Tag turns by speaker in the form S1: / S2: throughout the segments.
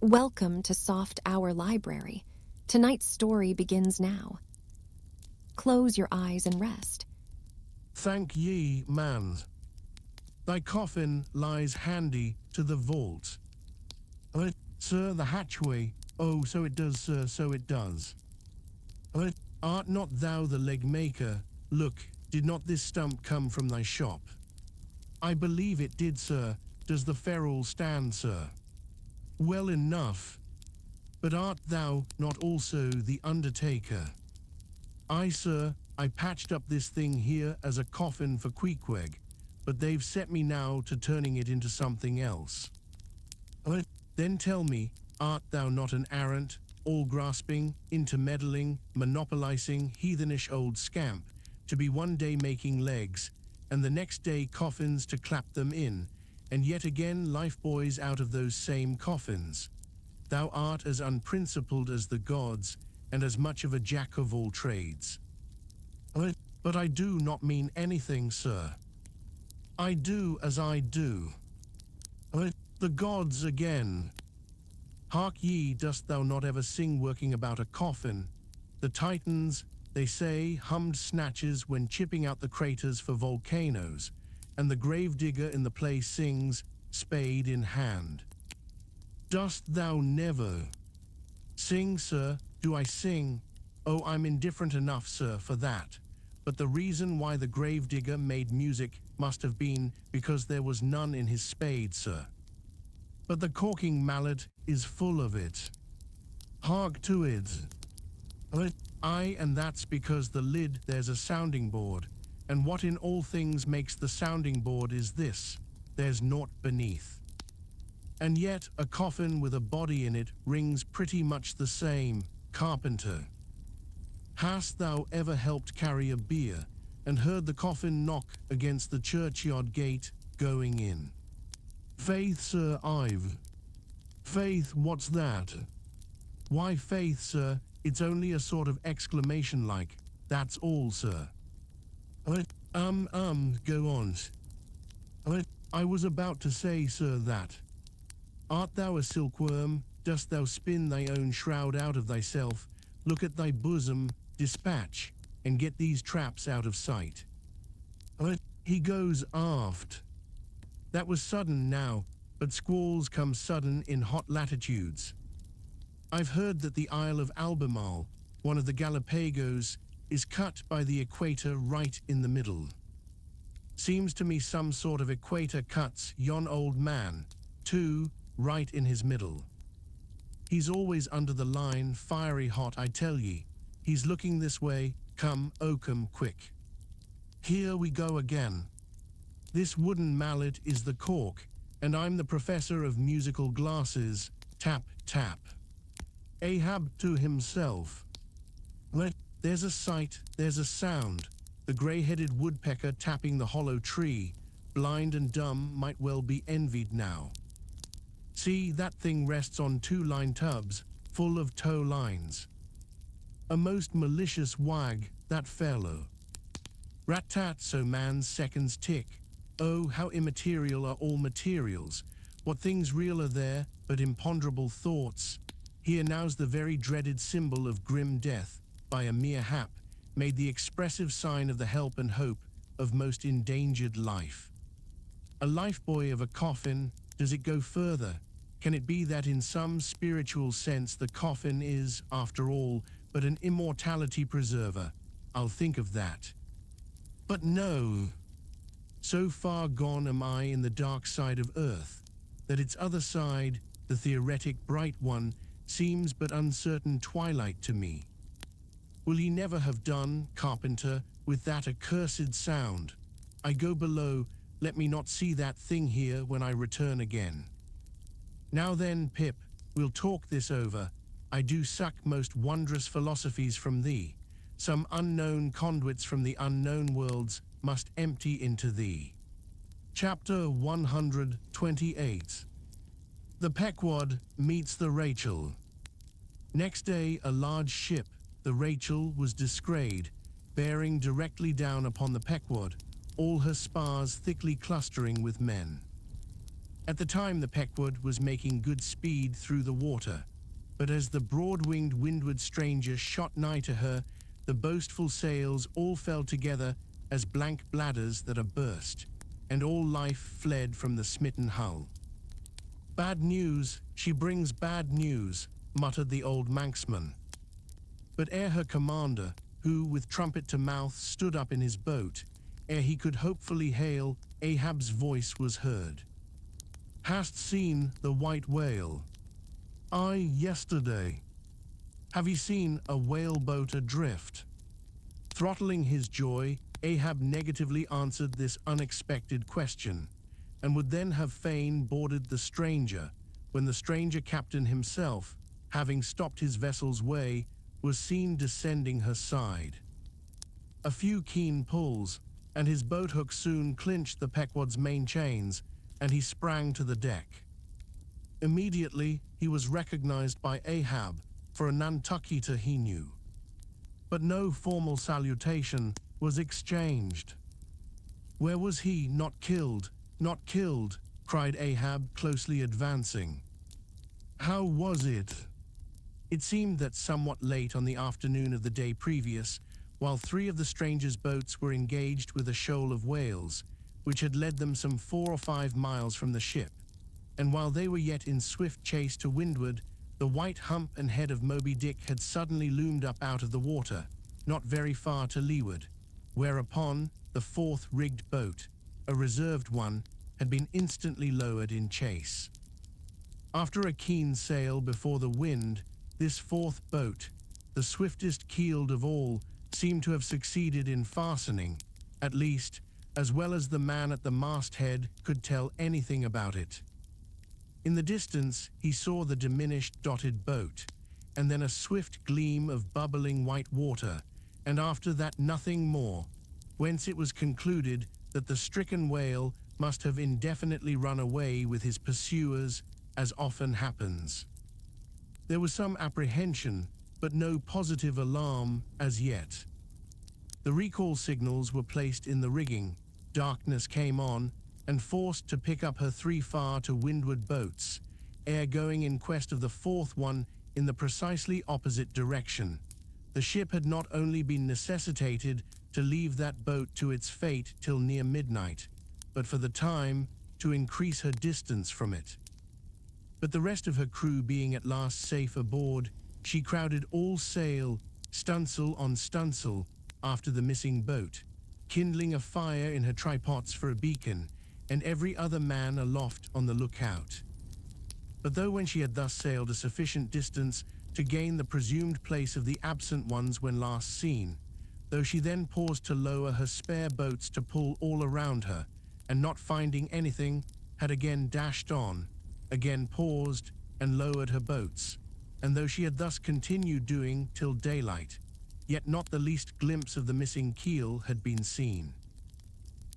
S1: Welcome to Soft Hour Library. Tonight's story begins now. Close your eyes and rest.
S2: Thank ye, man. Thy coffin lies handy to the vault. Sir, the hatchway, oh, so it does, sir, so it does. Art not thou the leg maker? Look, did not this stump come from thy shop? I believe it did, sir. Does the ferrule stand, sir? Well enough. But art thou not also the undertaker? Aye, sir, I patched up this thing here as a coffin for Queequeg, but they've set me now to turning it into something else. Then tell me, art thou not an arrant, all-grasping, intermeddling, monopolizing, heathenish old scamp, to be one day making legs, and the next day coffins to clap them in, and yet again life-buoys out of those same coffins? Thou art as unprincipled as the gods, and as much of a jack of all trades. But I do not mean anything, sir. I do as I do. The gods again. Hark ye, dost thou not ever sing working about a coffin? The Titans, they say, hummed snatches when chipping out the craters for volcanoes, and the gravedigger in the play sings, spade in hand. Dost thou never? Sing, sir, do I sing? Oh, I'm indifferent enough, sir, for that. But the reason why the gravedigger made music must have been because there was none in his spade, sir. But the corking mallet is full of it. Hark to it. Aye, and that's because the lid there's a sounding board, and what in all things makes the sounding board is this: there's naught beneath. And yet a coffin with a body in it rings pretty much the same, carpenter. Hast thou ever helped carry a bier, and heard the coffin knock against the churchyard gate going in? Faith, sir, I've. Faith, what's that? Why, faith, sir, it's only a sort of exclamation like, that's all, sir. Go on. I was about to say, sir, that. Art thou a silkworm? Dost thou spin thy own shroud out of thyself? Look at thy bosom, dispatch, and get these traps out of sight. He goes aft. That was sudden now, but squalls come sudden in hot latitudes. I've heard that the Isle of Albemarle, one of the Galapagos, is cut by the equator right in the middle. Seems to me some sort of equator cuts yon old man, too, right in his middle. He's always under the line, fiery hot, I tell ye. He's looking this way, come, Oakham, quick. Here we go again. This wooden mallet is the cork, and I'm the professor of musical glasses, tap, tap. Ahab to himself. There's a sight, there's a sound. The grey-headed woodpecker tapping the hollow tree, blind and dumb, might well be envied now. See, that thing rests on 2 line tubs, full of tow lines. A most malicious wag, that fellow. Rat-tat, so man's seconds tick. Oh, how immaterial are all materials. What things real are there, but imponderable thoughts. Here now's the very dreaded symbol of grim death, by a mere hap, made the expressive sign of the help and hope of most endangered life. A lifebuoy of a coffin, does it go further? Can it be that in some spiritual sense the coffin is, after all, but an immortality preserver? I'll think of that. But no. So far gone am I in the dark side of earth, that its other side, the theoretic bright one, seems but uncertain twilight to me. Will ye never have done, carpenter, with that accursed sound? I go below, let me not see that thing here when I return again. Now then, Pip, we'll talk this over. I do suck most wondrous philosophies from thee. Some unknown conduits from the unknown worlds must empty into thee. Chapter 128. The Pequod meets the Rachel. Next day, a large ship, the Rachel, was descried, bearing directly down upon the Pequod, all her spars thickly clustering with men. At the time the Pequod was making good speed through the water, but as the broad-winged windward stranger shot nigh to her, the boastful sails all fell together as blank bladders that are burst, and all life fled from the smitten hull. "Bad news, she brings bad news," muttered the old Manxman. But ere her commander, who with trumpet to mouth stood up in his boat, ere he could hopefully hail, Ahab's voice was heard. "Hast seen the white whale?" "Aye, yesterday." "Have ye seen a whaleboat adrift?" Throttling his joy, Ahab negatively answered this unexpected question, and would then have fain boarded the stranger, when the stranger captain himself, having stopped his vessel's way, was seen descending her side. A few keen pulls, and his boat-hook soon clinched the Pequod's main chains, and he sprang to the deck. Immediately he was recognized by Ahab for a Nantucketer he knew. But no formal salutation was exchanged. "Where was he? Not killed, not killed," cried Ahab, closely advancing. "How was it?" It seemed that somewhat late on the afternoon of the day previous, while 3 of the strangers' boats were engaged with a shoal of whales, which had led them some 4 or 5 miles from the ship, and while they were yet in swift chase to windward, the white hump and head of Moby-Dick had suddenly loomed up out of the water, not very far to leeward, whereupon the 4th rigged boat, a reserved one, had been instantly lowered in chase. After a keen sail before the wind, this 4th boat, the swiftest keeled of all, seemed to have succeeded in fastening, at least, as well as the man at the masthead could tell anything about it. In the distance he saw the diminished dotted boat, and then a swift gleam of bubbling white water, and after that nothing more, whence it was concluded that the stricken whale must have indefinitely run away with his pursuers, as often happens. There was some apprehension, but no positive alarm as yet. The recall signals were placed in the rigging, darkness came on, and forced to pick up her 3 far to windward boats, ere going in quest of the 4th one in the precisely opposite direction. The ship had not only been necessitated to leave that boat to its fate till near midnight, but for the time to increase her distance from it. But the rest of her crew being at last safe aboard, she crowded all sail, stunsail on stunsail, after the missing boat, kindling a fire in her trypots for a beacon, and every other man aloft on the lookout. But though when she had thus sailed a sufficient distance to gain the presumed place of the absent ones when last seen, though she then paused to lower her spare boats to pull all around her, and not finding anything, had again dashed on, again paused and lowered her boats, and though she had thus continued doing till daylight, yet not the least glimpse of the missing keel had been seen.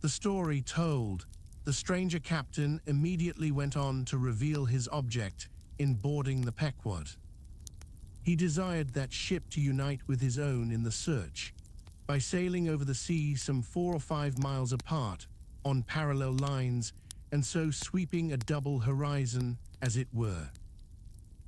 S2: The story told, the stranger captain immediately went on to reveal his object in boarding the Pequod. He desired that ship to unite with his own in the search, by sailing over the sea some 4 or 5 miles apart, on parallel lines, and so sweeping a double horizon, as it were.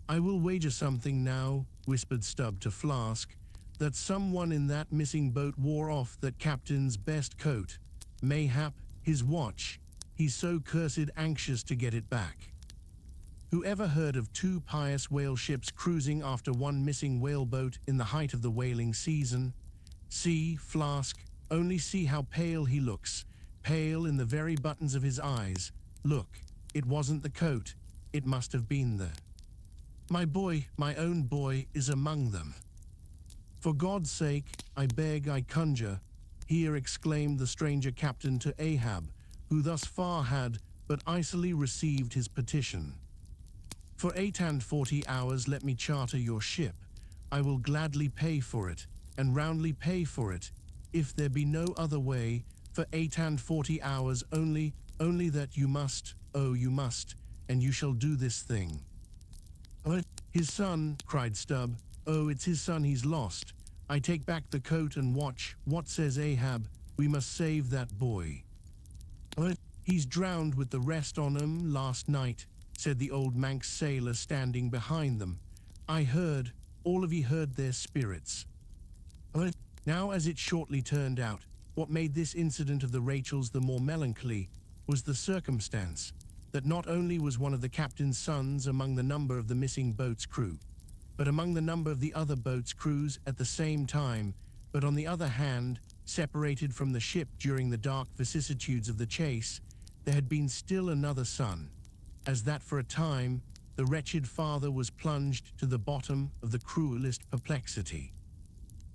S2: "I will wager something now," whispered Stubb to Flask, "that someone in that missing boat wore off that captain's best coat, mayhap his watch, he's so cursed anxious to get it back." Who ever heard of 2 pious whale ships cruising after one missing whaleboat in the height of the whaling season? See, Flask, only see how pale he looks, pale in the very buttons of his eyes. Look, it wasn't the coat, it must have been the... My boy, my own boy, is among them. "For God's sake, I beg, I conjure," here exclaimed the stranger captain to Ahab, who thus far had but icily received his petition. "For 48 hours let me charter your ship. I will gladly pay for it, and roundly pay for it, if there be no other way, for 48 hours only that you must, oh you must, and you shall do this thing." "Oh, his son," cried Stubb. "Oh, it's his son he's lost. I take back the coat and watch. What says Ahab? We must save that boy." "Oh, He's drowned with the rest on 'em last night, said the old Manx sailor standing behind them. I heard, all of ye heard their spirits. Now, as it shortly turned out, what made this incident of the Rachels the more melancholy was the circumstance that not only was one of the captain's sons among the number of the missing boat's crew, but among the number of the other boat's crews at the same time, but on the other hand, separated from the ship during the dark vicissitudes of the chase, there had been still another son, as that for a time the wretched father was plunged to the bottom of the cruelest perplexity,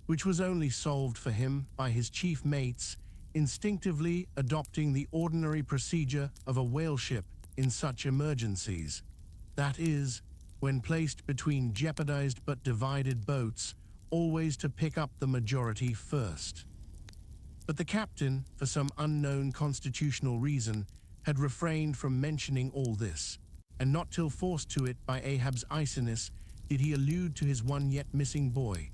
S2: which was only solved for him by his chief mates instinctively adopting the ordinary procedure of a whale ship in such emergencies. That is, when placed between jeopardized but divided boats, always to pick up the majority first. But the captain, for some unknown constitutional reason, had refrained from mentioning all this, and not till forced to it by Ahab's iciness did he allude to his one yet missing boy,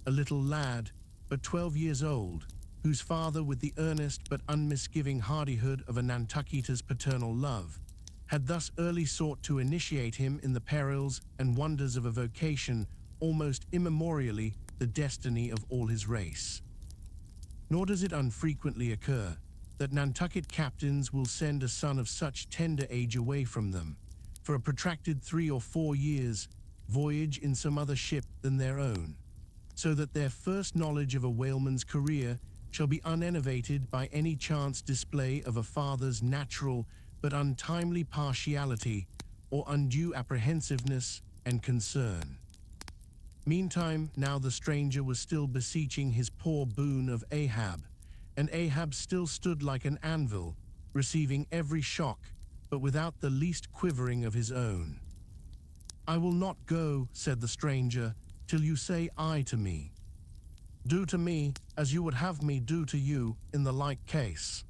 S2: a little lad, but 12 years old, whose father, with the earnest but unmisgiving hardihood of a Nantucketa's paternal love, had thus early sought to initiate him in the perils and wonders of a vocation almost immemorially the destiny of all his race. Nor does it unfrequently occur that Nantucket captains will send a son of such tender age away from them, for a protracted 3 or 4 years, voyage in some other ship than their own, so that their first knowledge of a whaleman's career shall be unenervated by any chance display of a father's natural but untimely partiality or undue apprehensiveness and concern. Meantime, now the stranger was still beseeching his poor boon of Ahab, and Ahab still stood like an anvil, receiving every shock, but without the least quivering of his own. I will not go, said the stranger, till you say aye to me. Do to me as you would have me do to you in the like case.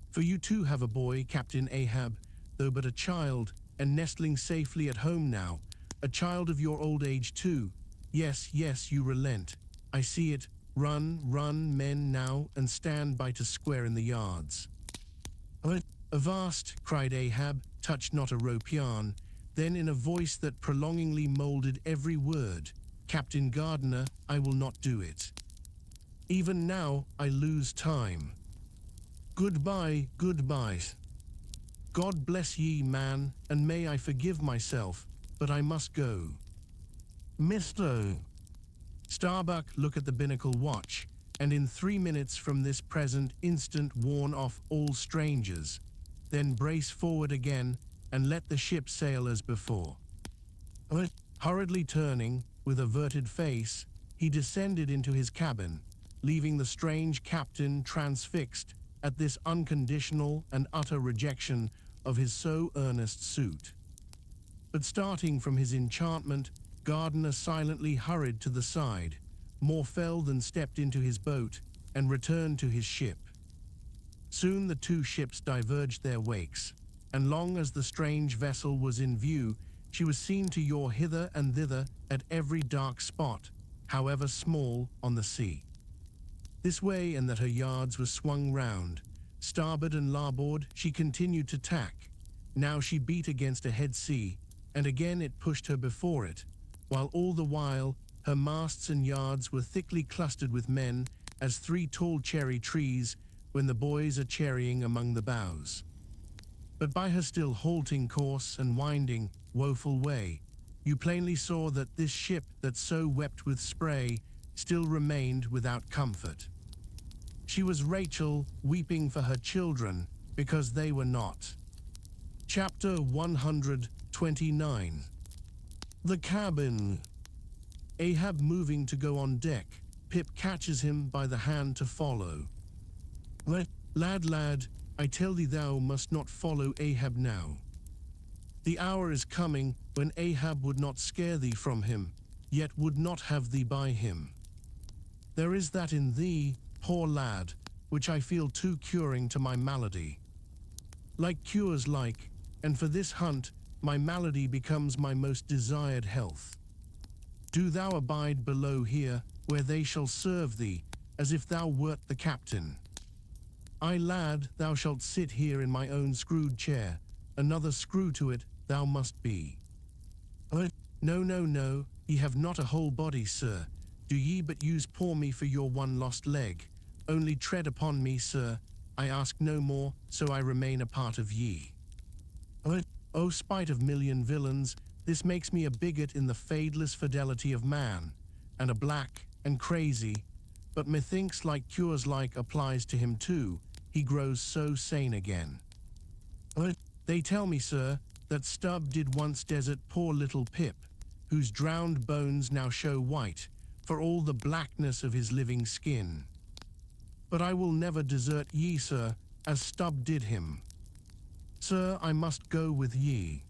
S2: For you too have a boy, Captain Ahab, though but a child, and nestling safely at home now, a child of your old age too. Yes, yes, you relent. I see it. Run, run, men, now, and stand by to square in the yards. Avast, cried Ahab, touch not a rope yarn. Then in a voice that prolongingly moulded every word, Captain Gardiner, I will not do it. Even now I lose time. Goodbye, goodbye. God bless ye, man, and may I forgive myself, but I must go. Mr. Starbuck, look at the binnacle watch, and in 3 minutes from this present instant warn off all strangers. Then brace forward again, and let the ship sail as before. Hurriedly turning, with averted face, he descended into his cabin, leaving the strange captain transfixed at this unconditional and utter rejection of his so earnest suit. But starting from his enchantment, Gardiner silently hurried to the side, more fell than stepped into his boat, and returned to his ship. Soon the two ships diverged their wakes, and long as the strange vessel was in view, she was seen to yaw hither and thither at every dark spot, however small, on the sea. This way and that her yards were swung round. Starboard and larboard she continued to tack. Now she beat against a head sea, and again it pushed her before it, while all the while her masts and yards were thickly clustered with men as 3 tall cherry trees when the boys are cherrying among the boughs. But by her still halting course and winding, woeful way, you plainly saw that this ship that so wept with spray still remained without comfort. She was Rachel weeping for her children because they were not. Chapter 129. The cabin. Ahab moving to go on deck, Pip catches him by the hand to follow. Lad, lad, I tell thee thou must not follow Ahab now. The hour is coming when Ahab would not scare thee from him, yet would not have thee by him. There is that in thee, poor lad, which I feel too curing to my malady. Like cures like, and for this hunt, my malady becomes my most desired health. Do thou abide below here, where they shall serve thee, as if thou wert the captain. Ay, lad, thou shalt sit here in my own screwed chair. Another screw to it thou must be. No, no, no, ye have not a whole body, sir. Do ye but use poor me for your one lost leg? Only tread upon me, sir. I ask no more, so I remain a part of ye. O spite of million villains, this makes me a bigot in the fadeless fidelity of man, and a black and crazy, but methinks like cures like applies to him too, he grows so sane again. They tell me, sir, that Stubb did once desert poor little Pip, whose drowned bones now show white, for all the blackness of his living skin. But I will never desert ye, sir, as Stubb did him. Sir, I must go with ye.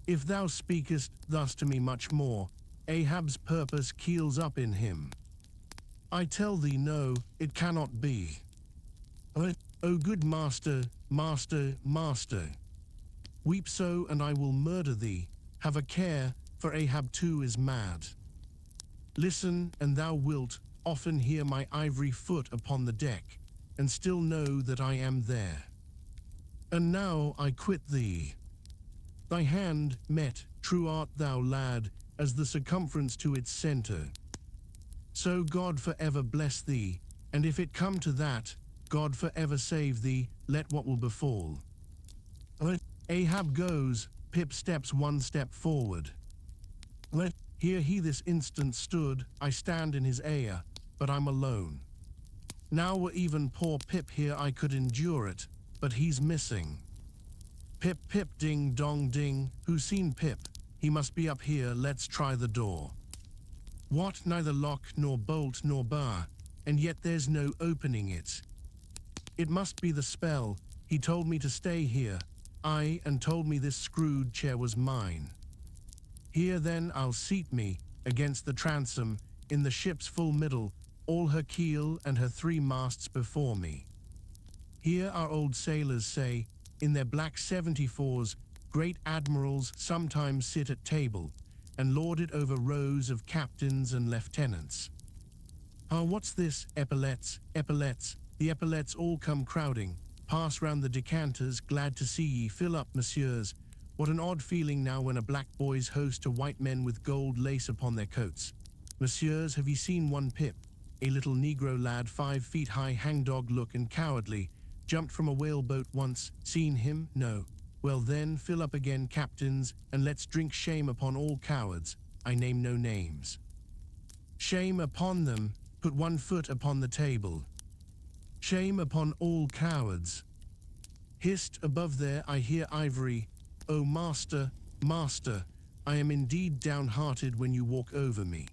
S2: If thou speakest thus to me much more, Ahab's purpose keels up in him. I tell thee no, it cannot be. O good master, master, master, weep so and I will murder thee. Have a care, for Ahab too is mad. Listen, and thou wilt often hear my ivory foot upon the deck, and still know that I am there. And now I quit thee. Thy hand met, true art thou, lad, as the circumference to its centre. So God for ever bless thee, and if it come to that, God for ever save thee, let what will befall. Ahab goes, Pip steps one step forward. Here he this instant stood, I stand in his ear, but I'm alone. Now were even poor Pip here I could endure it, but he's missing. Pip, Pip, ding, dong, ding, who's seen Pip? He must be up here, let's try the door. What, neither lock, nor bolt, nor bar, and yet there's no opening it. It must be the spell, he told me to stay here, aye, and told me this screwed chair was mine. Here then I'll seat me, against the transom, in the ship's full middle, all her keel and her 3 masts before me. Here our old sailors say, in their black 74s, great admirals sometimes sit at table, and lord it over rows of captains and lieutenants. Ah, what's this? Epaulets, epaulets, the epaulets all come crowding, pass round the decanters, glad to see ye, fill up, messieurs. What an odd feeling now when a black boys host to white men with gold lace upon their coats. Messieurs, have ye seen one Pip? A little Negro lad, 5 feet high, hangdog look and cowardly, jumped from a whaleboat once, seen him? No. Well then, fill up again, captains, and let's drink shame upon all cowards. I name no names. Shame upon them, put 1 foot upon the table. Shame upon all cowards. Hist, above there I hear ivory. O master, master, I am indeed downhearted when you walk over me.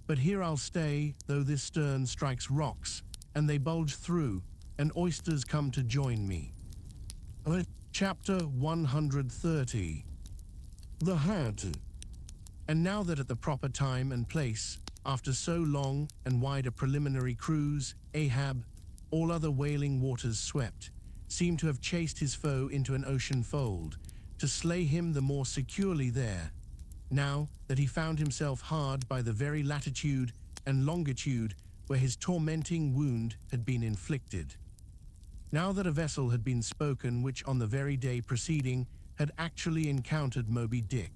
S2: But here I'll stay, though this stern strikes rocks, and they bulge through, and oysters come to join me. Chapter 130. The Hat. And now that at the proper time and place, after so long and wide a preliminary cruise, Ahab, all other wailing waters swept, seemed to have chased his foe into an ocean fold, to slay him the more securely there, now that he found himself hard by the very latitude and longitude where his tormenting wound had been inflicted. Now that a vessel had been spoken which on the very day preceding had actually encountered Moby-Dick,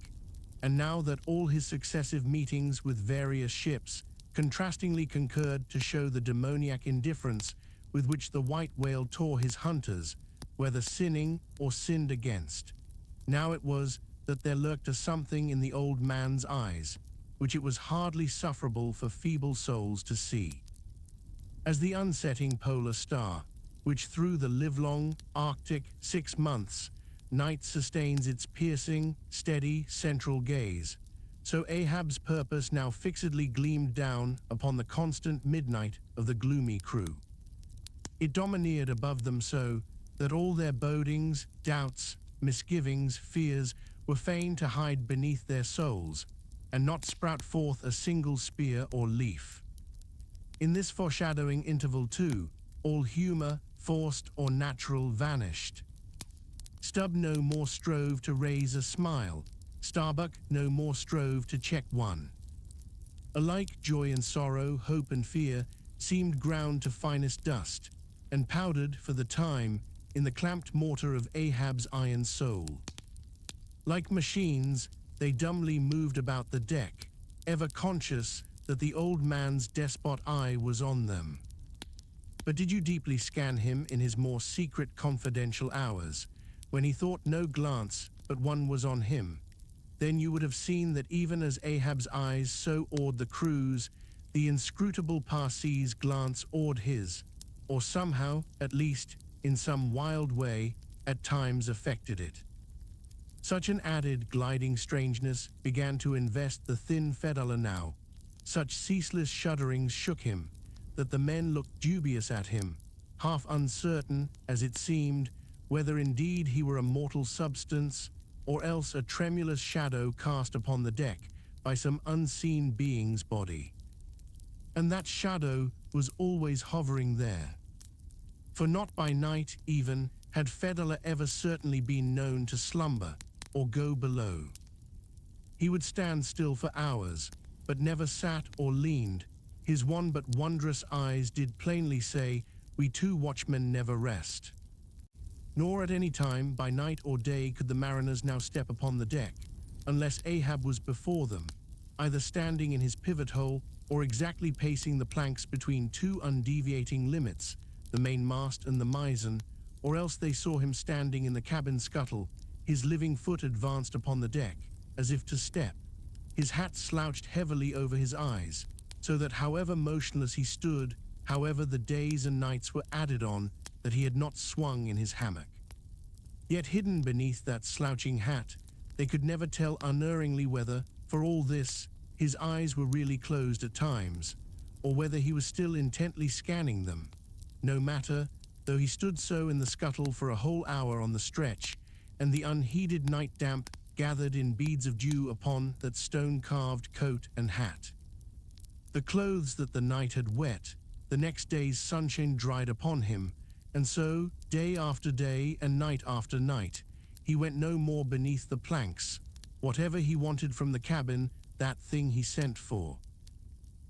S2: and now that all his successive meetings with various ships contrastingly concurred to show the demoniac indifference with which the white whale tore his hunters, whether sinning or sinned against. Now it was that there lurked a something in the old man's eyes, which it was hardly sufferable for feeble souls to see. As the unsetting polar star, which through the livelong Arctic 6 months, night sustains its piercing, steady, central gaze, so Ahab's purpose now fixedly gleamed down upon the constant midnight of the gloomy crew. It domineered above them so that all their bodings, doubts, misgivings, fears were fain to hide beneath their souls, and not sprout forth a single spear or leaf. In this foreshadowing interval too, all humour, forced or natural, vanished. Stubb no more strove to raise a smile, Starbuck no more strove to check one. Alike joy and sorrow, hope and fear, seemed ground to finest dust, and powdered for the time in the clamped mortar of Ahab's iron soul. Like machines, they dumbly moved about the deck, ever conscious that the old man's despot eye was on them. But did you deeply scan him in his more secret confidential hours, when he thought no glance but one was on him? Then you would have seen that even as Ahab's eyes so awed the crew's, the inscrutable Parsee's glance awed his, or somehow, at least, in some wild way, at times affected it. Such an added, gliding strangeness began to invest the thin Fedallah now. Such ceaseless shudderings shook him, that the men looked dubious at him, half uncertain, as it seemed, whether indeed he were a mortal substance, or else a tremulous shadow cast upon the deck by some unseen being's body. And that shadow was always hovering there. For not by night, even, had Fedallah ever certainly been known to slumber or go below. He would stand still for hours, but never sat or leaned. His one but wondrous eyes did plainly say, "We two watchmen never rest." Nor at any time, by night or day, could the mariners now step upon the deck, unless Ahab was before them, either standing in his pivot hole or exactly pacing the planks between two undeviating limits, the mainmast and the mizzen, or else they saw him standing in the cabin scuttle, his living foot advanced upon the deck, as if to step, his hat slouched heavily over his eyes, so that however motionless he stood, however the days and nights were added on, that he had not swung in his hammock. Yet hidden beneath that slouching hat, they could never tell unerringly whether, for all this, his eyes were really closed at times, or whether he was still intently scanning them. No matter, though he stood so in the scuttle for a whole hour on the stretch, and the unheeded night damp gathered in beads of dew upon that stone-carved coat and hat. The clothes that the night had wet, the next day's sunshine dried upon him, and so, day after day and night after night, he went no more beneath the planks. Whatever he wanted from the cabin, that thing he sent for.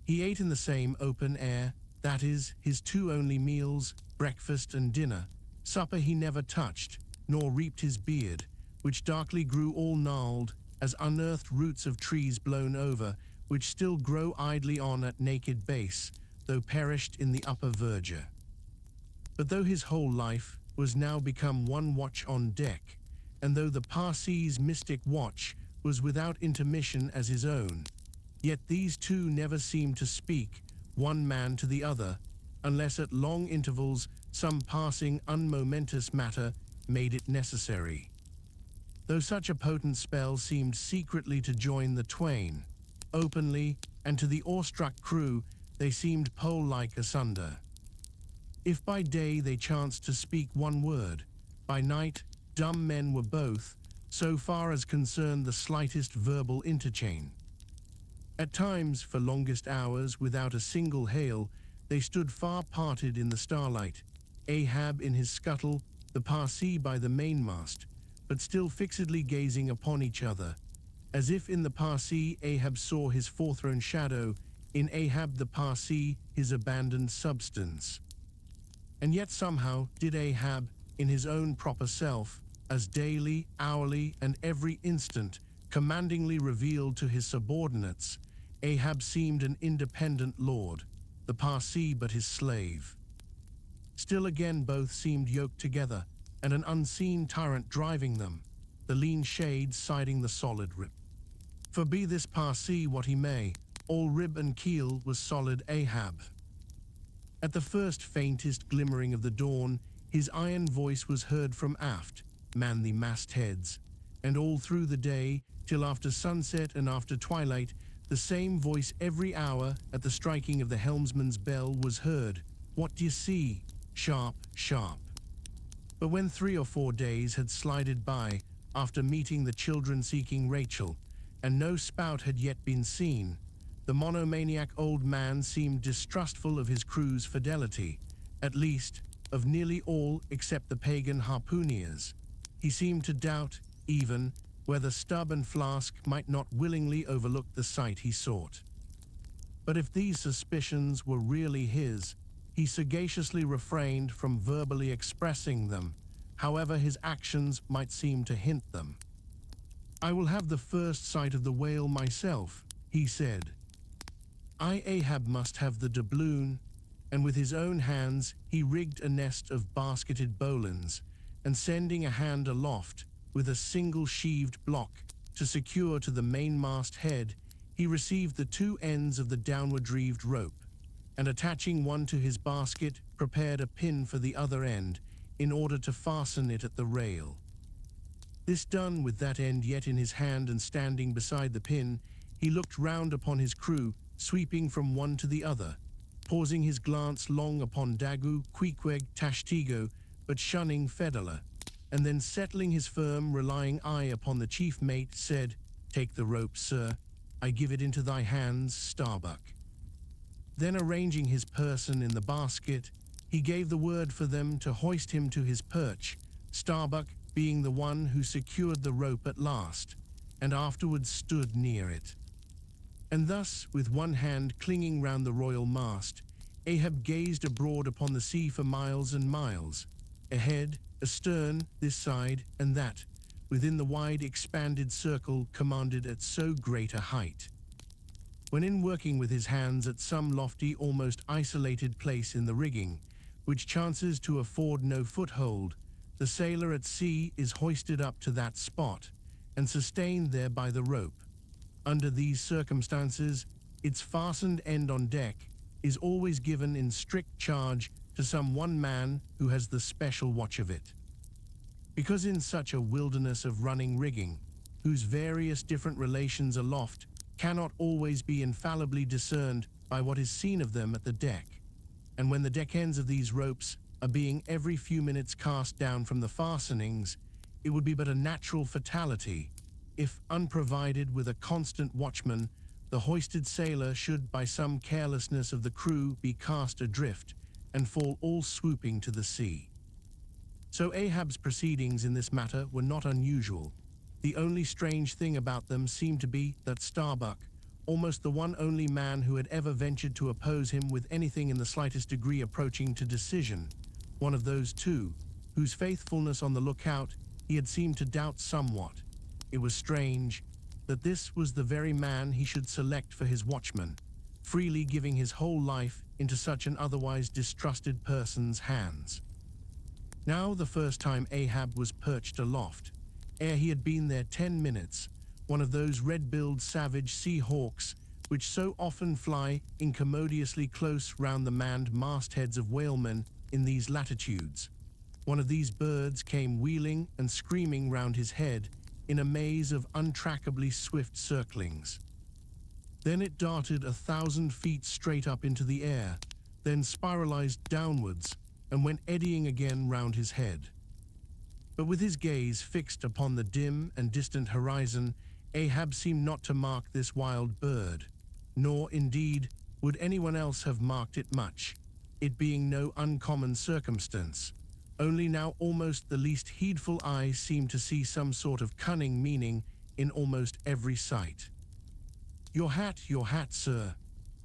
S2: He ate in the same open air, that is, his two only meals, breakfast and dinner. Supper he never touched, nor reaped his beard, which darkly grew all gnarled, as unearthed roots of trees blown over, which still grow idly on at naked base, though perished in the upper verdure. But though his whole life was now become one watch on deck, and though the Parsee's mystic watch was without intermission as his own, yet these two never seemed to speak, one man to the other, unless at long intervals some passing unmomentous matter made it necessary. Though such a potent spell seemed secretly to join the twain, openly, and to the awestruck crew they seemed pole-like asunder. If by day they chanced to speak one word, by night dumb men were both, so far as concerned the slightest verbal interchain. At times, for longest hours, without a single hail, they stood far parted in the starlight, Ahab in his scuttle, the Parsee by the mainmast, but still fixedly gazing upon each other, as if in the Parsee Ahab saw his forthrown shadow, in Ahab the Parsee his abandoned substance. And yet somehow did Ahab, in his own proper self, as daily, hourly, and every instant commandingly revealed to his subordinates, Ahab seemed an independent lord, the Parsee but his slave. Still again both seemed yoked together, and an unseen tyrant driving them, the lean shades siding the solid rib. For be this Parsee what he may, all rib and keel was solid Ahab. At the first faintest glimmering of the dawn, his iron voice was heard from aft, man the mastheads, and all through the day, till after sunset and after twilight, the same voice every hour at the striking of the helmsman's bell was heard, "What d'ye see? Sharp, sharp." But when 3 or 4 days had slided by, after meeting the children seeking Rachel, and no spout had yet been seen, the monomaniac old man seemed distrustful of his crew's fidelity, at least, of nearly all except the pagan harpooneers. He seemed to doubt, even, whether Stubb and Flask might not willingly overlook the sight he sought. But if these suspicions were really his, he sagaciously refrained from verbally expressing them, however his actions might seem to hint them. "I will have the first sight of the whale myself," he said. Ahab must have the doubloon, and with his own hands he rigged a nest of basketed bowlines, and sending a hand aloft with a single sheaved block to secure to the mainmast head, he received the two ends of the downward reeved rope, and attaching one to his basket, prepared a pin for the other end in order to fasten it at the rail. This done, with that end yet in his hand and standing beside the pin, he looked round upon his crew, sweeping from one to the other, pausing his glance long upon Dagu, Queequeg, Tashtigo, but shunning Fedala, and then settling his firm, relying eye upon the chief mate, said, "Take the rope, sir. I give it into thy hands, Starbuck." Then arranging his person in the basket, he gave the word for them to hoist him to his perch, Starbuck being the one who secured the rope at last, and afterwards stood near it. And thus, with one hand clinging round the royal mast, Ahab gazed abroad upon the sea for miles and miles, ahead, astern, this side, and that, within the wide expanded circle commanded at so great a height. When in working with his hands at some lofty, almost isolated place in the rigging, which chances to afford no foothold, the sailor at sea is hoisted up to that spot, and sustained there by the rope. Under these circumstances, its fastened end on deck is always given in strict charge to some one man who has the special watch of it. Because in such a wilderness of running rigging, whose various different relations aloft cannot always be infallibly discerned by what is seen of them at the deck, and when the deck ends of these ropes are being every few minutes cast down from the fastenings, it would be but a natural fatality if, unprovided with a constant watchman, the hoisted sailor should by some carelessness of the crew be cast adrift and fall all swooping to the sea. So Ahab's proceedings in this matter were not unusual. The only strange thing about them seemed to be that Starbuck, almost the one only man who had ever ventured to oppose him with anything in the slightest degree approaching to decision, one of those two, whose faithfulness on the lookout he had seemed to doubt somewhat. It was strange that this was the very man he should select for his watchman, freely giving his whole life into such an otherwise distrusted person's hands. Now the first time Ahab was perched aloft, ere he had been there 10 minutes, one of those red-billed savage sea hawks which so often fly incommodiously close round the manned mastheads of whalemen in these latitudes. One of these birds came wheeling and screaming round his head in a maze of untrackably swift circlings. Then it darted 1,000 feet straight up into the air, then spiralized downwards and went eddying again round his head. But with his gaze fixed upon the dim and distant horizon, Ahab seemed not to mark this wild bird, nor, indeed, would anyone else have marked it much, it being no uncommon circumstance. Only now almost the least heedful eye seemed to see some sort of cunning meaning in almost every sight. Your hat, sir,"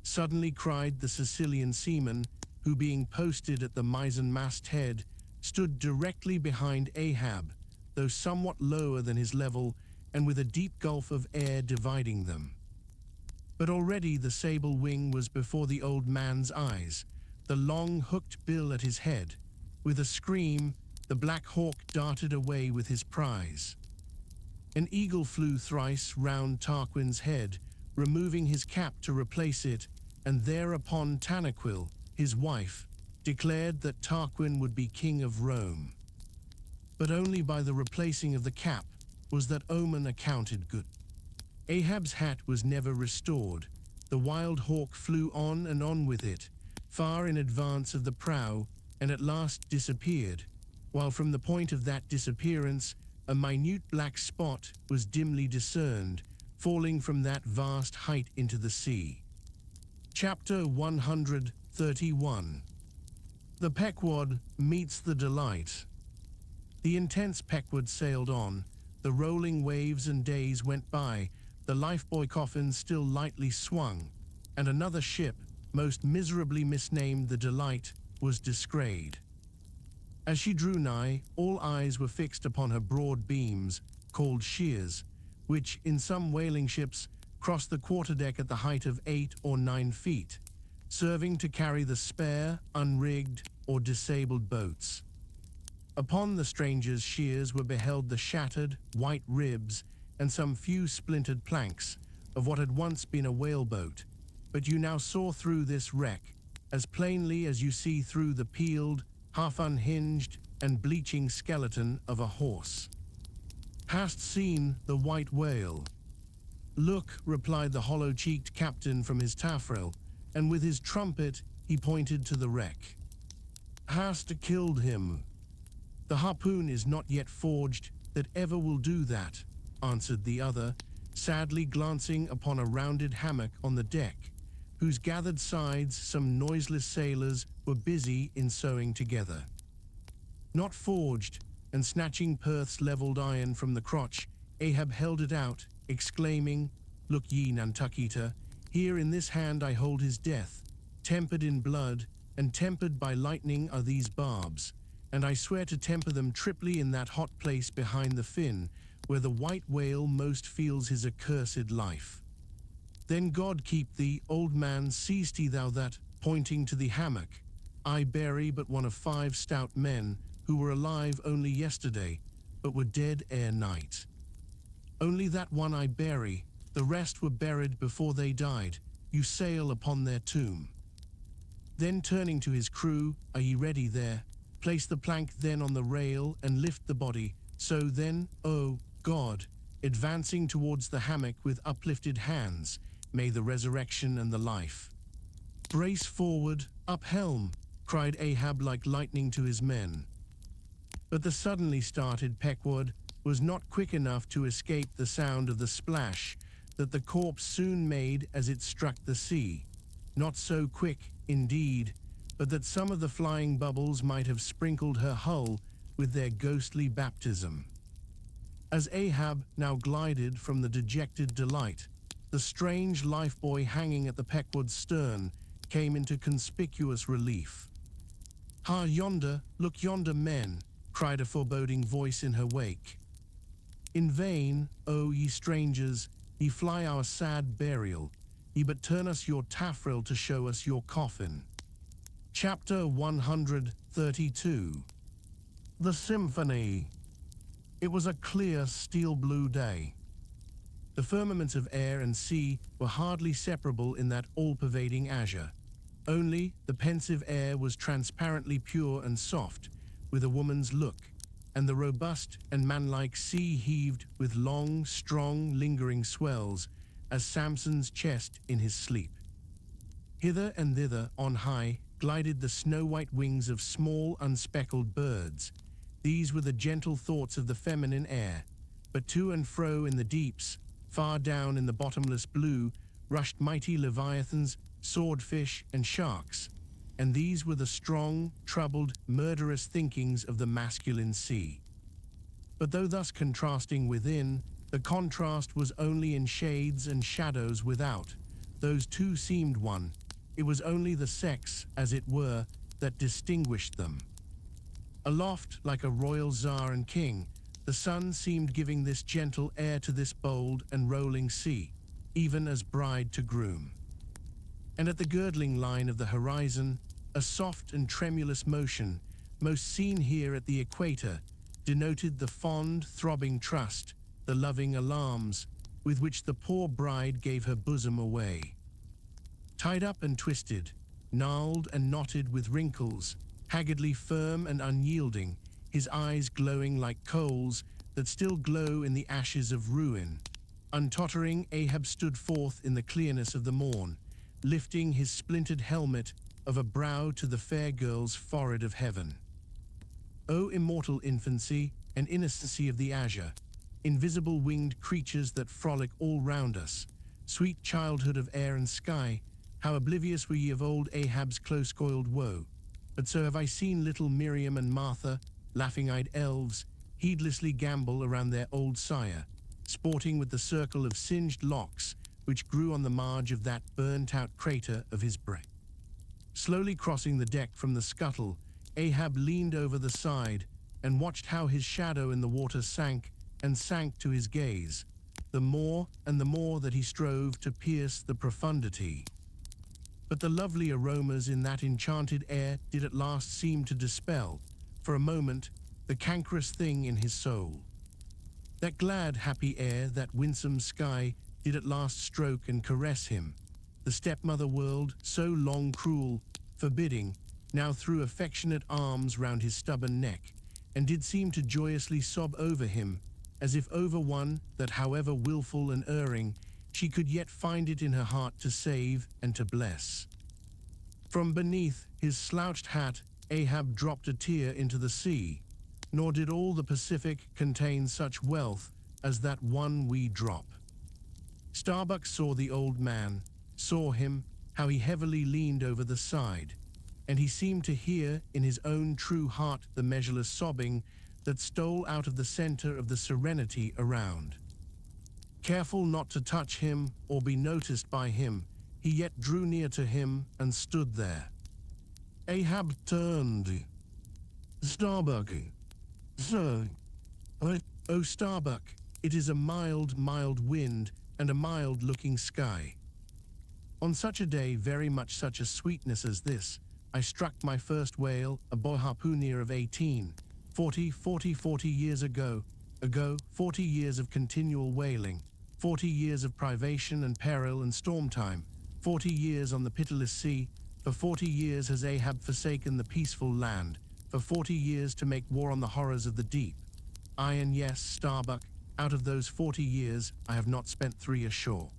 S2: suddenly cried the Sicilian seaman, who, being posted at the mizzen-mast head, stood directly behind Ahab, though somewhat lower than his level, and with a deep gulf of air dividing them. But already the sable wing was before the old man's eyes, the long hooked bill at his head. With a scream, the black hawk darted away with his prize. An eagle flew thrice round Tarquin's head, removing his cap to replace it, and thereupon Tanaquil, his wife, declared that Tarquin would be king of Rome. But only by the replacing of the cap was that omen accounted good. Ahab's hat was never restored. The wild hawk flew on and on with it, far in advance of the prow, and at last disappeared, while from the point of that disappearance a minute black spot was dimly discerned, falling from that vast height into the sea. Chapter 131. The Pequod Meets the Delight. The intense Pequod sailed on, the rolling waves and days went by, the lifebuoy coffin still lightly swung, and another ship, most miserably misnamed the Delight, was disgrayed. As she drew nigh, all eyes were fixed upon her broad beams, called shears, which, in some whaling ships, crossed the quarterdeck at the height of 8 or 9 feet, serving to carry the spare, unrigged, or disabled boats. Upon the stranger's shears were beheld the shattered, white ribs and some few splintered planks of what had once been a whaleboat, but you now saw through this wreck as plainly as you see through the peeled, half unhinged, and bleaching skeleton of a horse. "Hast seen the white whale?" "Look," replied the hollow-cheeked captain from his taffrail, and with his trumpet he pointed to the wreck. "Hast killed him?" "The harpoon is not yet forged that ever will do that," answered the other, sadly glancing upon a rounded hammock on the deck, whose gathered sides some noiseless sailors were busy in sewing together. "Not forged," and snatching Perth's levelled iron from the crotch, Ahab held it out, exclaiming, "Look ye, Nantucketa, here in this hand I hold his death, tempered in blood, and tempered by lightning are these barbs, and I swear to temper them triply in that hot place behind the fin, where the white whale most feels his accursed life. Then God keep thee, old man, seest thou that, pointing to the hammock, I bury but one of 5 stout men, who were alive only yesterday, but were dead ere night. Only that one I bury, the rest were buried before they died, you sail upon their tomb." Then turning to his crew, "Are ye ready there? Place the plank then on the rail and lift the body, so then, O God, advancing towards the hammock with uplifted hands, may the resurrection and the life." "Brace forward, up helm," cried Ahab like lightning to his men. But the suddenly started Pequod was not quick enough to escape the sound of the splash that the corpse soon made as it struck the sea. Not so quick, indeed, but that some of the flying bubbles might have sprinkled her hull with their ghostly baptism. As Ahab now glided from the dejected Delight, the strange lifebuoy hanging at the Pequod's stern came into conspicuous relief. "Ha, yonder, look yonder, men," cried a foreboding voice in her wake. "In vain, O ye strangers, ye fly our sad burial, ye but turn us your taffrail to show us your coffin." Chapter 132. The Symphony. It was a clear steel-blue day. The firmaments of air and sea were hardly separable in that all-pervading azure. Only the pensive air was transparently pure and soft, with a woman's look, and the robust and manlike sea heaved with long, strong, lingering swells, as Samson's chest in his sleep. Hither and thither on high glided the snow-white wings of small, unspeckled birds. These were the gentle thoughts of the feminine air, but to and fro in the deeps, far down in the bottomless blue, rushed mighty leviathans, swordfish, and sharks, and these were the strong, troubled, murderous thinkings of the masculine sea. But though thus contrasting within, the contrast was only in shades and shadows without. Those two seemed one. It was only the sex, as it were, that distinguished them. Aloft, like a royal czar and king, the sun seemed giving this gentle air to this bold and rolling sea, even as bride to groom. And at the girdling line of the horizon, a soft and tremulous motion, most seen here at the equator, denoted the fond, throbbing trust, the loving alarms, with which the poor bride gave her bosom away. Tied up and twisted, gnarled and knotted with wrinkles, haggardly firm and unyielding, his eyes glowing like coals that still glow in the ashes of ruin. Untottering, Ahab stood forth in the clearness of the morn, lifting his splintered helmet of a brow to the fair girl's forehead of heaven. O immortal infancy and innocency of the azure, invisible winged creatures that frolic all round us, sweet childhood of air and sky, how oblivious were ye of old Ahab's close-coiled woe. But so have I seen little Miriam and Martha, laughing-eyed elves, heedlessly gambol around their old sire, sporting with the circle of singed locks which grew on the marge of that burnt-out crater of his brain. Slowly crossing the deck from the scuttle, Ahab leaned over the side and watched how his shadow in the water sank and sank to his gaze, the more and the more that he strove to pierce the profundity. But the lovely aromas in that enchanted air did at last seem to dispel, for a moment, the cankerous thing in his soul. That glad, happy air, that winsome sky, did at last stroke and caress him. The stepmother world, so long cruel, forbidding, now threw affectionate arms round his stubborn neck, and did seem to joyously sob over him, as if over one that, however wilful and erring, she could yet find it in her heart to save and to bless. From beneath his slouched hat, Ahab dropped a tear into the sea, nor did all the Pacific contain such wealth as that one wee drop. Starbuck saw the old man, saw him, how he heavily leaned over the side, and he seemed to hear in his own true heart the measureless sobbing that stole out of the center of the serenity around. Careful not to touch him or be noticed by him, he yet drew near to him and stood there. Ahab turned. Starbuck, sir. Oh, Starbuck, it is a mild, mild wind and a mild-looking sky. On such a day, very much such a sweetness as this, I struck my first whale, a boy harpooner of 18, 40 years ago, 40 years of continual whaling, 40 years of privation and peril and storm time, 40 years on the pitiless sea. For 40 years has Ahab forsaken the peaceful land, for 40 years to make war on the horrors of the deep. Aye, and yes, Starbuck, out of those 40 years I have not spent 3 ashore.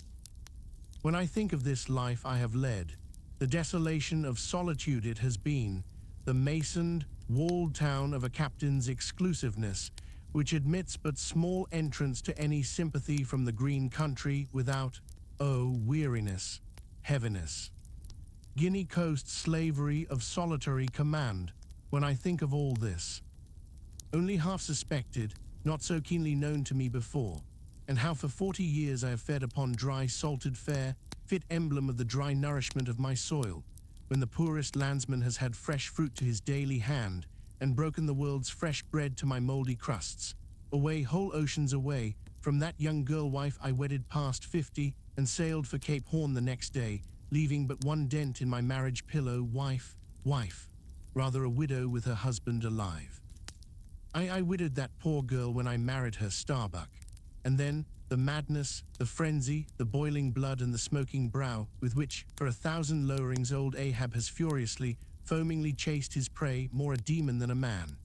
S2: When I think of this life I have led, the desolation of solitude it has been, the masoned, walled town of a captain's exclusiveness, which admits but small entrance to any sympathy from the green country without, oh, weariness, heaviness. Guinea Coast slavery of solitary command, when I think of all this. Only half suspected, not so keenly known to me before, and how for 40 years I have fed upon dry salted fare, fit emblem of the dry nourishment of my soil, when the poorest landsman has had fresh fruit to his daily hand, and broken the world's fresh bread to my mouldy crusts. Away, whole oceans away, from that young girl wife I wedded past 50, and sailed for Cape Horn the next day, leaving but one dent in my marriage pillow, wife, rather a widow with her husband alive. I widowed that poor girl when I married her, Starbuck, and then the madness, the frenzy, the boiling blood and the smoking brow with which, for 1,000 lowerings, old Ahab has furiously, foamingly chased his prey, more a demon than a man.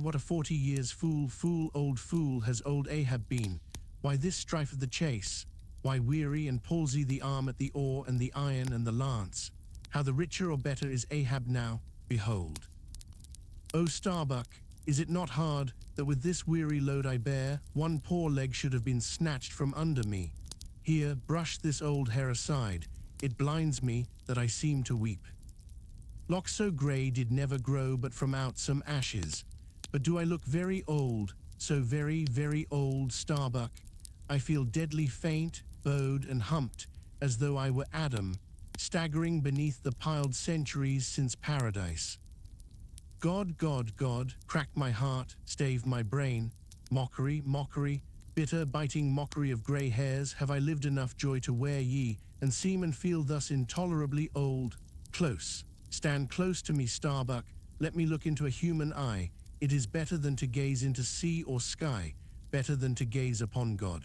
S2: What a 40 years old fool has old Ahab been. Why this strife of the chase? Why weary and palsy the arm at the oar and the iron and the lance? How the richer or better is Ahab now, behold. O Starbuck, is it not hard that with this weary load I bear, one poor leg should have been snatched from under me? Here, brush this old hair aside, it blinds me that I seem to weep. Locks so grey did never grow but from out some ashes. But do I look very old, so very, very old, Starbuck? I feel deadly faint, bowed and humped, as though I were Adam, staggering beneath the piled centuries since paradise. God, crack my heart, stave my brain, mockery, bitter, biting mockery of grey hairs, have I lived enough joy to wear ye, and seem and feel thus intolerably old? Close, stand close to me, Starbuck, let me look into a human eye. It is better than to gaze into sea or sky, better than to gaze upon God.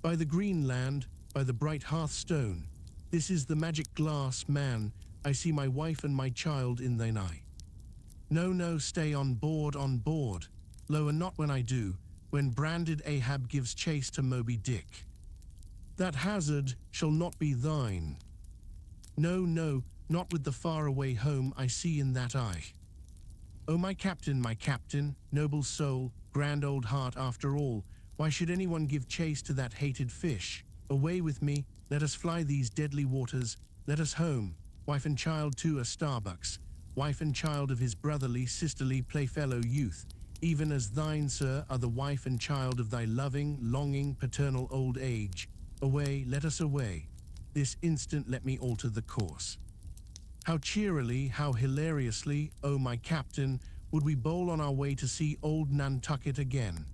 S2: By the green land, by the bright hearthstone, this is the magic glass, man, I see my wife and my child in thine eye. No, stay on board, lo, and not when I do, when branded Ahab gives chase to Moby-Dick. That hazard shall not be thine. No, not with the faraway home I see in that eye. Oh, my captain, noble soul, grand old heart after all, why should anyone give chase to that hated fish? Away with me, let us fly these deadly waters, let us home, wife and child too are Starbuck's, wife and child of his brotherly, sisterly, playfellow youth, even as thine, sir, are the wife and child of thy loving, longing, paternal old age. Away, let us away. This instant let me alter the course. How cheerily, how hilariously, oh my captain, would we bowl on our way to see old Nantucket again.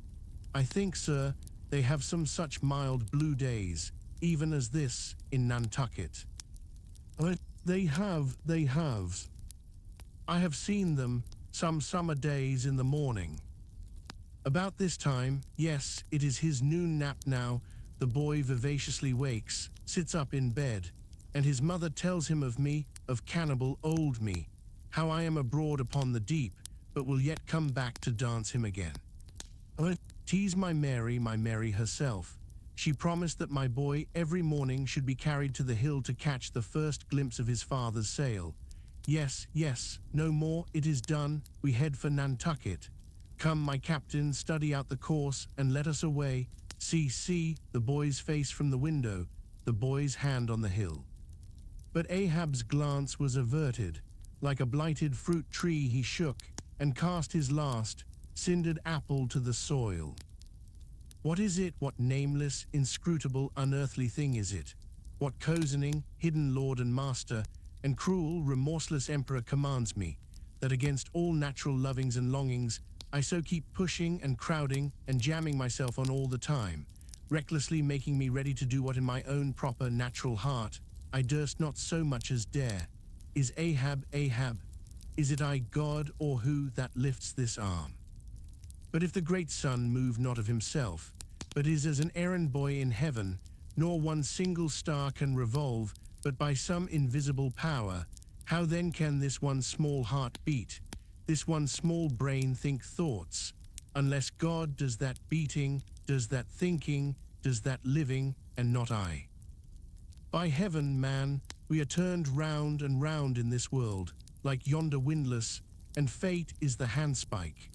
S2: I think, sir, they have some such mild blue days, even as this, in Nantucket. They have. I have seen them some summer days in the morning. About this time, yes, it is his noon nap now, the boy vivaciously wakes, sits up in bed, and his mother tells him of me, of cannibal old me, how I am abroad upon the deep, but will yet come back to dance him again. Tease my Mary herself. She promised that my boy every morning should be carried to the hill to catch the first glimpse of his father's sail. Yes, no more, it is done, we head for Nantucket. Come, my captain, study out the course, and let us away. See, the boy's face from the window, the boy's hand on the hill. But Ahab's glance was averted. Like a blighted fruit tree he shook, and cast his last, cindered apple to the soil. What is it, what nameless, inscrutable, unearthly thing is it? What cozening, hidden lord and master, and cruel, remorseless emperor commands me, that against all natural lovings and longings, I so keep pushing and crowding and jamming myself on all the time, recklessly making me ready to do what in my own proper natural heart I durst not so much as dare. Is Ahab? Is it I, God, or who, that lifts this arm? But if the great sun move not of himself, but is as an errand boy in heaven, nor one single star can revolve, but by some invisible power, how then can this one small heart beat, this one small brain think thoughts, unless God does that beating, does that thinking, does that living, and not I? By heaven, man, we are turned round and round in this world, like yonder windlass, and fate is the handspike.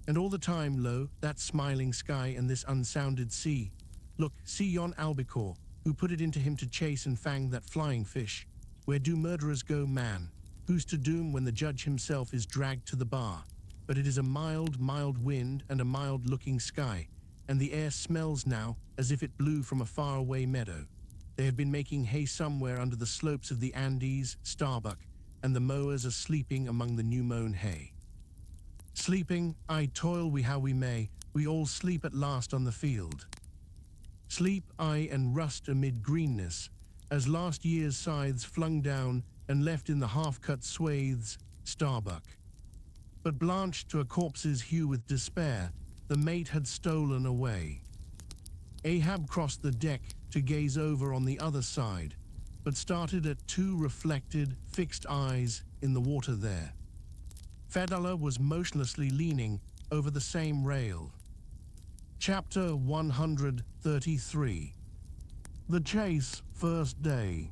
S2: And all the time, lo, that smiling sky and this unsounded sea. Look, see yon albacore, who put it into him to chase and fang that flying fish. Where do murderers go, man? Who's to doom when the judge himself is dragged to the bar? But it is a mild wind and a mild-looking sky, and the air smells now as if it blew from a faraway meadow. They have been making hay somewhere under the slopes of the Andes, Starbuck, and the mowers are sleeping among the new-mown hay. Sleeping, aye, toil we how we may, we all sleep at last on the field. Sleep, aye, and rust amid greenness, as last year's scythes flung down and left in the half-cut swathes, Starbuck. But blanched to a corpse's hue with despair, the mate had stolen away. Ahab crossed the deck to gaze over on the other side, but started at two reflected, fixed eyes in the water there. Fedallah was motionlessly leaning over the same rail. Chapter 133. The Chase, First Day.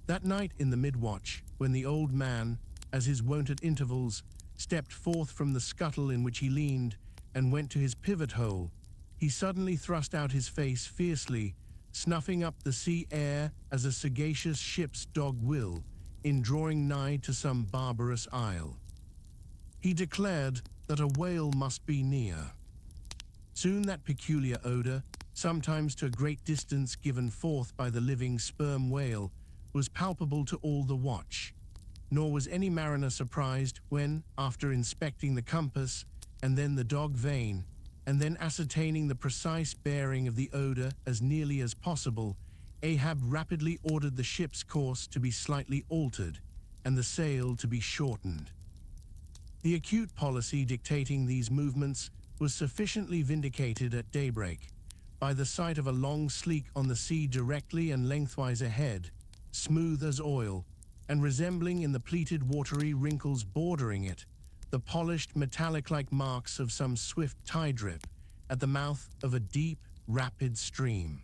S2: That night in the mid-watch, when the old man, as his wont at intervals, stepped forth from the scuttle in which he leaned and went to his pivot hole, he suddenly thrust out his face fiercely, snuffing up the sea air as a sagacious ship's dog will, in drawing nigh to some barbarous isle. He declared that a whale must be near. Soon that peculiar odor, sometimes to a great distance given forth by the living sperm whale, was palpable to all the watch. Nor was any mariner surprised when, after inspecting the compass, and then the dog vane, and then ascertaining the precise bearing of the odor as nearly as possible, Ahab rapidly ordered the ship's course to be slightly altered, and the sail to be shortened. The acute policy dictating these movements was sufficiently vindicated at daybreak by the sight of a long sleek on the sea directly and lengthwise ahead, smooth as oil, and resembling in the pleated watery wrinkles bordering it, the polished metallic-like marks of some swift tide-rip at the mouth of a deep, rapid stream.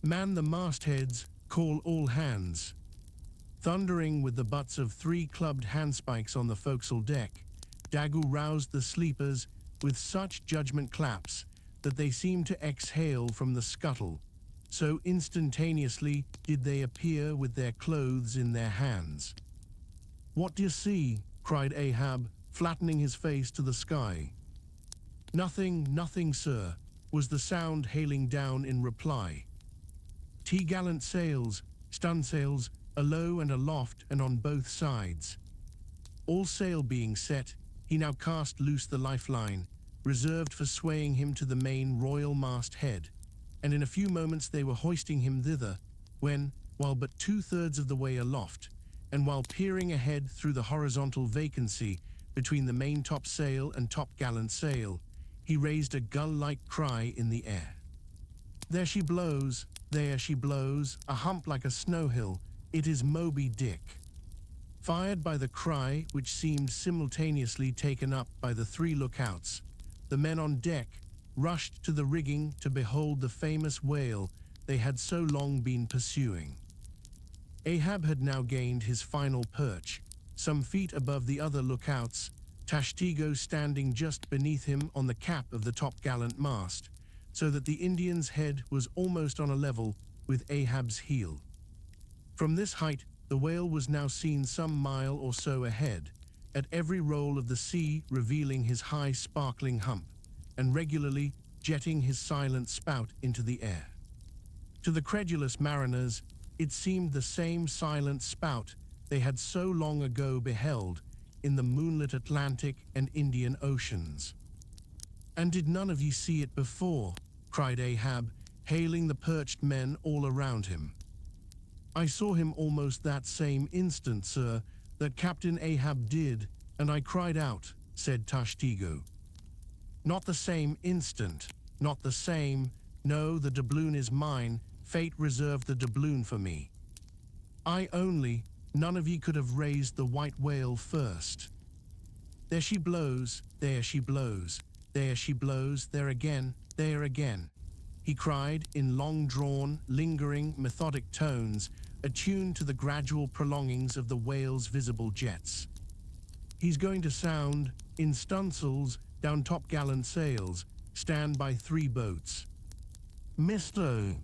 S2: Man the mastheads, call all hands. Thundering with the butts of 3 clubbed handspikes on the forecastle deck, Daggoo roused the sleepers with such judgment claps that they seemed to exhale from the scuttle, so instantaneously did they appear with their clothes in their hands. "What do you see?" cried Ahab, flattening his face to the sky. Nothing, sir," was the sound hailing down in reply. "T-gallant sails, stunsails, alow and aloft and on both sides. All sail being set, he now cast loose the lifeline, reserved for swaying him to the main royal mast head, and in a few moments they were hoisting him thither, when, while but 2/3 of the way aloft, and while peering ahead through the horizontal vacancy between the main topsail and topgallant sail, he raised a gull-like cry in the air. There she blows, there she blows, a hump like a snow hill, it is Moby-Dick. Fired by the cry, which seemed simultaneously taken up by the 3 lookouts, the men on deck rushed to the rigging to behold the famous whale they had so long been pursuing. Ahab had now gained his final perch, some feet above the other lookouts, Tashtigo standing just beneath him on the cap of the topgallant mast, so that the Indian's head was almost on a level with Ahab's heel. From this height, the whale was now seen some mile or so ahead, at every roll of the sea revealing his high sparkling hump, and regularly jetting his silent spout into the air. To the credulous mariners, it seemed the same silent spout they had so long ago beheld in the moonlit Atlantic and Indian Oceans. "And did none of ye see it before?" cried Ahab, hailing the perched men all around him. "I saw him almost that same instant, sir, that Captain Ahab did, and I cried out," said Tashtigo. "Not the same instant, not the same. No, the doubloon is mine. Fate reserved the doubloon for me. I only, none of ye could have raised the white whale first. There she blows, there she blows, there she blows, there again, he cried in long-drawn, lingering, methodic tones, attuned to the gradual prolongings of the whale's visible jets. "He's going to sound, in stunsails, down topgallant sails, stand by 3 boats. Mr.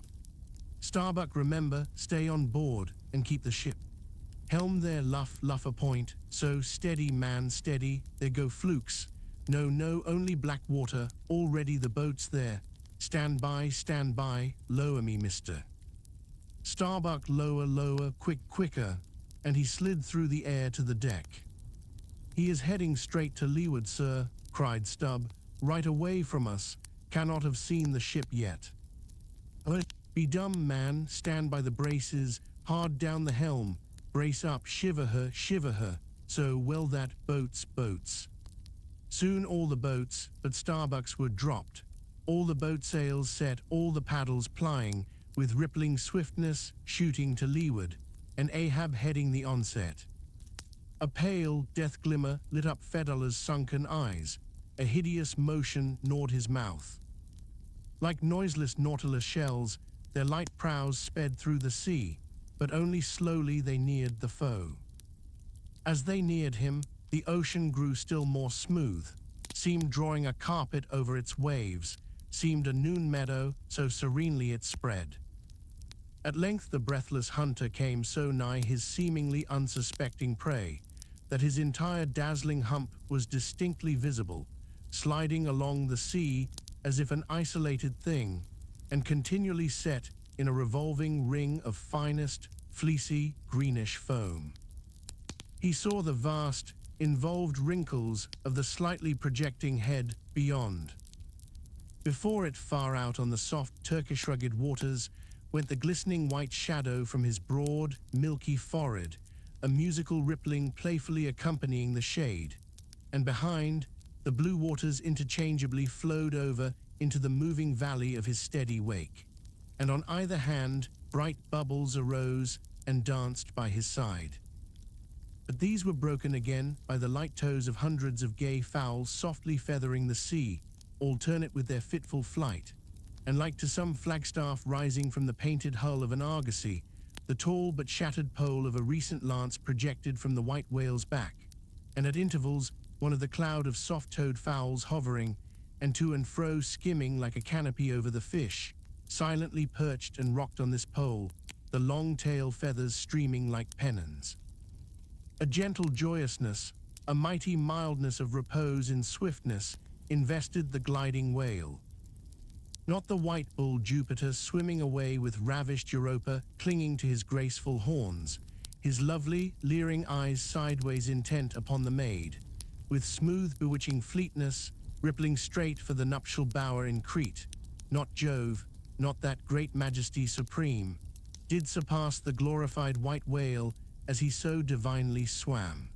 S2: Starbuck, remember, stay on board and keep the ship. Helm there, luff a point, so steady, man, steady, there go flukes. No, only black water, already the boat's there. Stand by, lower me, mister. Starbuck, lower, quicker," and he slid through the air to the deck. "He is heading straight to leeward, sir," cried Stubb, "right away from us, cannot have seen the ship yet." "Be dumb, man, stand by the braces, hard down the helm, brace up, shiver her, so well that, boats." Soon all the boats, but Starbuck's were dropped, all the boat sails set, all the paddles plying, with rippling swiftness, shooting to leeward, and Ahab heading the onset. A pale, death glimmer lit up Fedallah's sunken eyes, a hideous motion gnawed his mouth. Like noiseless nautilus shells, their light prows sped through the sea, but only slowly they neared the foe. As they neared him, the ocean grew still more smooth, seemed drawing a carpet over its waves, seemed a noon meadow, so serenely it spread. At length the breathless hunter came so nigh his seemingly unsuspecting prey that his entire dazzling hump was distinctly visible, sliding along the sea as if an isolated thing, and continually set in a revolving ring of finest, fleecy, greenish foam. He saw the vast, involved wrinkles of the slightly projecting head beyond. Before it, far out on the soft, Turkish-rugged waters, went the glistening white shadow from his broad, milky forehead, a musical rippling playfully accompanying the shade, and behind, the blue waters interchangeably flowed over into the moving valley of his steady wake, and on either hand, bright bubbles arose and danced by his side. But these were broken again by the light toes of hundreds of gay fowls softly feathering the sea, alternate with their fitful flight, and like to some flagstaff rising from the painted hull of an argosy, the tall but shattered pole of a recent lance projected from the white whale's back, and at intervals one of the cloud of soft-toed fowls hovering, and to and fro skimming like a canopy over the fish, silently perched and rocked on this pole, the long tail feathers streaming like pennons. A gentle joyousness, a mighty mildness of repose in swiftness, invested the gliding whale. Not the white bull Jupiter swimming away with ravished Europa clinging to his graceful horns, his lovely, leering eyes sideways intent upon the maid, with smooth, bewitching fleetness, rippling straight for the nuptial bower in Crete. Not Jove, not that great majesty supreme, did surpass the glorified white whale as he so divinely swam.